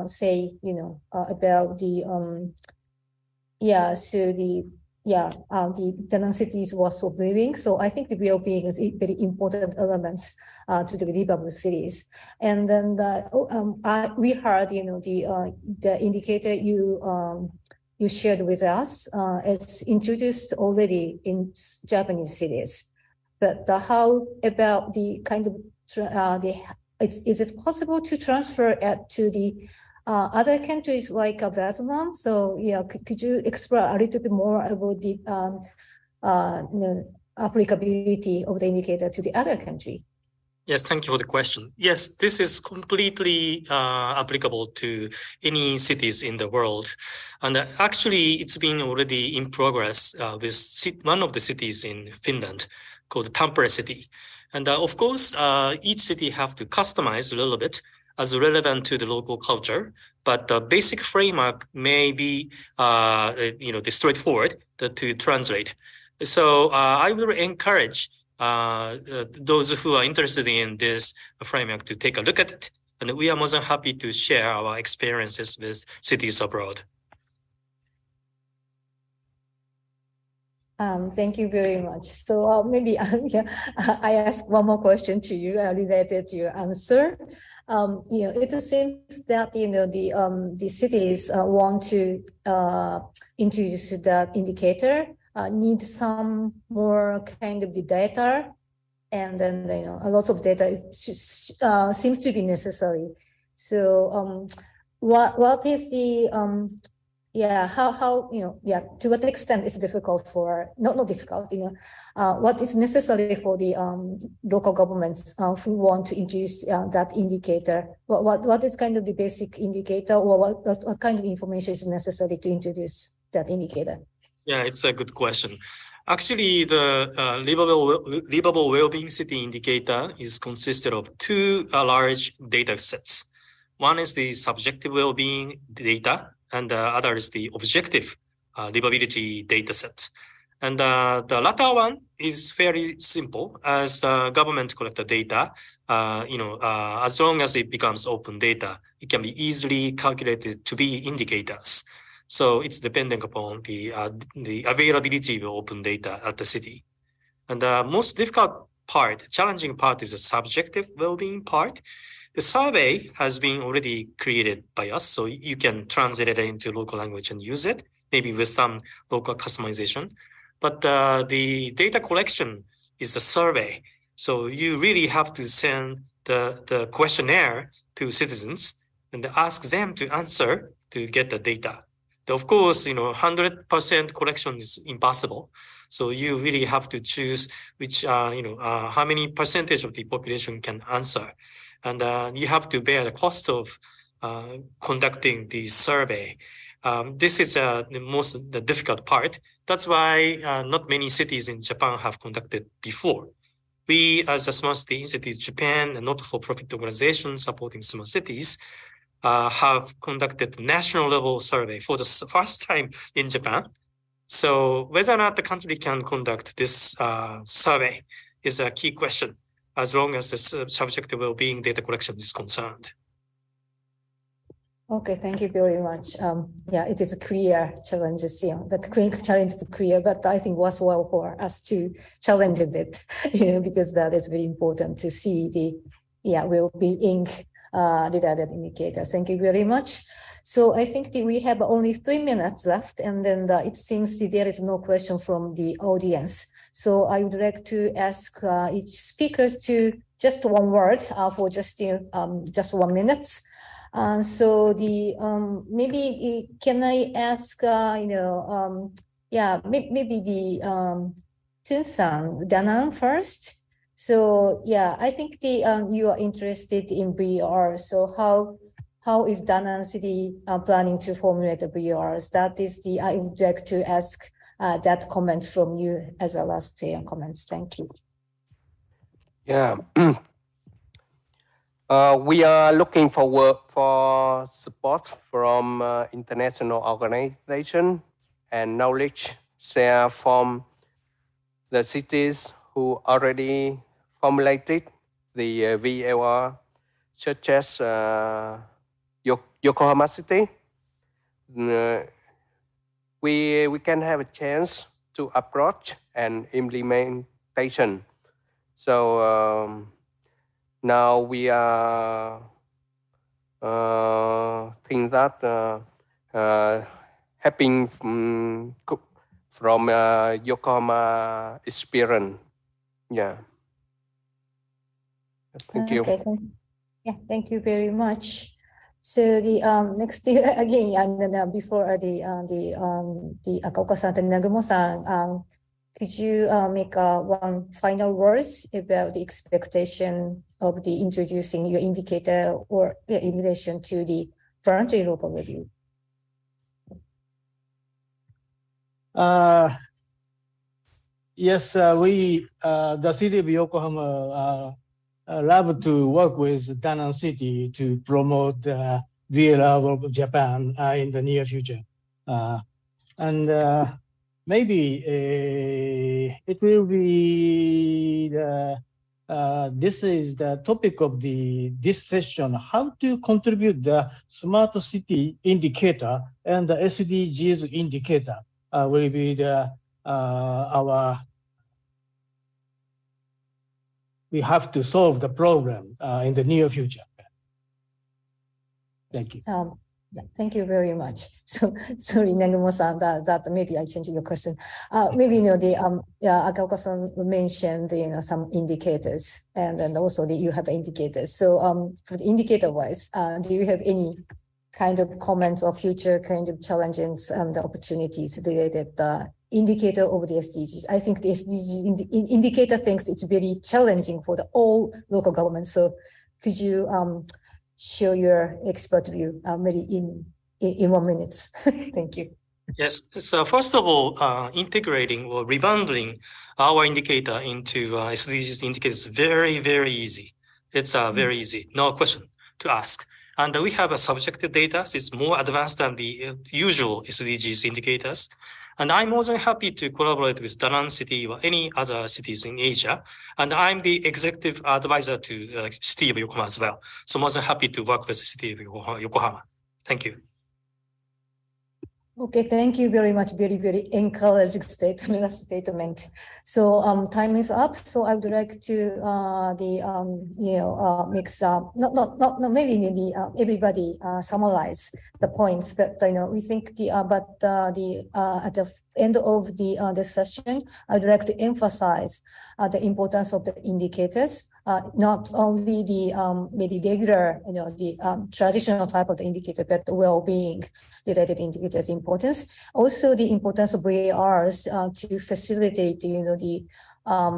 Speaker 3: say about the yeah, so the Da Nang city's worth of living. So I think the well-being is a very important elements to the livable cities. And then we heard the indicator you shared with us. It's introduced already in Japanese cities, but how about the kind of is it possible to transfer it to the other countries like Vietnam? So yeah, could you explore a little bit more about the applicability of the indicator to the other country?
Speaker 5: Yes, thank you for the question. Yes, this is completely applicable to any cities in the world. And actually, it's been already in progress with one of the cities in Finland called Tampere City. And of course, each city have to customize a little bit as relevant to the local culture, but the basic framework may be, the straightforward to translate. So I will encourage those who are interested in this framework to take a look at it, and we are more than happy to share our experiences with cities abroad.
Speaker 3: Thank you very much. So maybe I ask one more question to you related to your answer. It seems that the cities want to introduce that indicator, need some more kind of the data, and then a lot of data seems to be necessary. So what is the how to what extent it's difficult for not difficult what is necessary for the local governments who want to introduce that indicator? What is kind of the basic indicator, or what kind of information is necessary to introduce that indicator?
Speaker 5: Yeah, it's a good question. Actually, the livable well-being city indicator is consisted of two large data sets. One is the subjective well-being data, and the other is the objective livability data set. And the latter one is very simple. As government collect the data, as long as it becomes open data, it can be easily calculated to be indicators. So it's dependent upon the availability of open data at the city. And the most difficult part, challenging part, is the subjective well-being part. The survey has been already created by us, so you can translate it into local language and use it, maybe with some local customization. But the data collection is a survey. So you really have to send the questionnaire to citizens and ask them to answer to get the data. Of course, 100% collection is impossible. So you really have to choose which, how many percentage of the population can answer. And you have to bear the cost of conducting the survey. This is the difficult part. That's why not many cities in Japan have conducted before. We, as a Smart City Institute Japan, a not-for-profit organization supporting smart cities, have conducted national level survey for the first time in Japan. So whether or not the country can conduct this survey is a key question, as long as the subjective well-being data collection is concerned.
Speaker 3: Okay, thank you very much. Yeah, it is a clear challenge. The clinical challenge is clear, but I think worthwhile for us to challenge it, because that is very important to see the well-being related indicators. Thank you very much. So I think that we have only 3 minutes left, and then it seems that there is no question from the audience. So I would like to ask each speaker to just one word for just 1 minute. So the maybe can I ask maybe the Tuong-san, Danan first. So yeah, I think you are interested in VLR. So how is Danan City planning to formulate the VLRs? That is I would like to ask that comment from you as a last comments. Thank you.
Speaker 4: Yeah. We are looking forward for support from international organizations and knowledge share from the cities who already formulated the VLR, such as Yokohama City. We can have a chance to approach and implementation. So now we are think that helping from Yokohama experience. Yeah. Thank you.
Speaker 3: Okay. Yeah, thank you very much. So the next again, and then before the Akaoka-san and Nagumo-san, could you make one final words about the expectation of the introducing your indicator or in relation to the voluntary local review?
Speaker 1: Yes, we, the city of Yokohama, love to work with Danan City to promote the VLR of Japan in the near future. And maybe it will be this is the topic of this session: how to contribute the smart city indicator and the SDGs indicator will be we have to solve the problem in the near future. Thank you.
Speaker 3: Yeah, thank you very much. So sorry, Nagumo-san, that maybe I changed your question. Maybe the Akaoka-san mentioned some indicators, and then also you have indicators. So for the indicator-wise, do you have any kind of comments or future kind of challenges and opportunities related indicator over the SDGs? I think the SDGs indicator thinks it's very challenging for all local governments. So could you share your expert view maybe in 1 minute? Thank you.
Speaker 5: Yes, so first of all, integrating or rebundling our indicator into SDGs indicators is very, very easy. It's very easy, no question to ask. And we have a subjective data, so it's more advanced than the usual SDGs indicators. And I'm more than happy to collaborate with Da Nang City or any other cities in Asia. And I'm the executive advisor to City of Yokohama as well. So more than happy to work with the City of Yokohama. Thank you.
Speaker 3: Okay, thank you very much. Very, very encouraging statement. So time is up. So I would like to mix not maybe everybody summarize the points, but we think at the end of the session, I would like to emphasize the importance of the indicators. Not only the maybe regular, the traditional type of the indicator, but the well-being related indicators importance. Also, the importance of VLRs to facilitate, the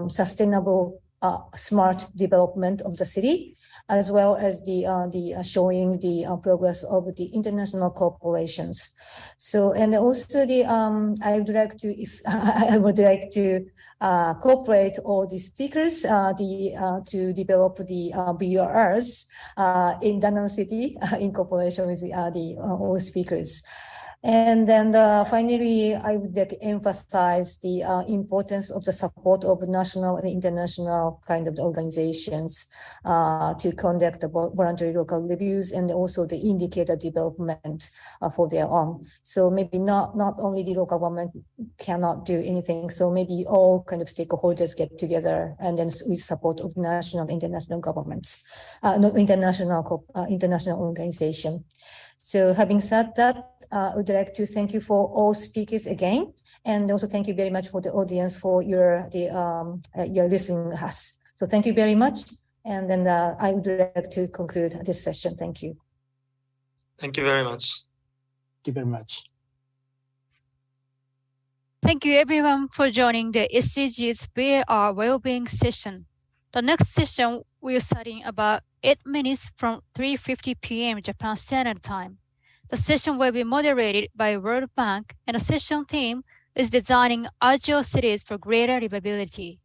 Speaker 3: sustainable smart development of the city, as well as the showing the progress of the international corporations. So, and also I would like to cooperate all the speakers to develop the VLRs in Da Nang City in cooperation with all speakers. And then finally, I would like to emphasize the importance of the support of national and international kind of organizations to conduct the voluntary local reviews and also the indicator development for their own. So maybe not only the local government cannot do anything. So maybe all kind of stakeholders get together and then with support of national and international governments, international organization. So having said that, I would like to thank you for all speakers again, and also thank you very much for the audience for your listening to us. So thank you very much, and then I would like to conclude this session. Thank you.
Speaker 5: Thank you very much.
Speaker 1: Thank you very much.
Speaker 2: Thank you everyone for joining the SDGs VLR Wellbeing session. The next session will start in about 8 minutes from 3:50 p.m. Japan Standard Time. The session will be moderated by World Bank, and the session theme is designing agile cities for greater livability.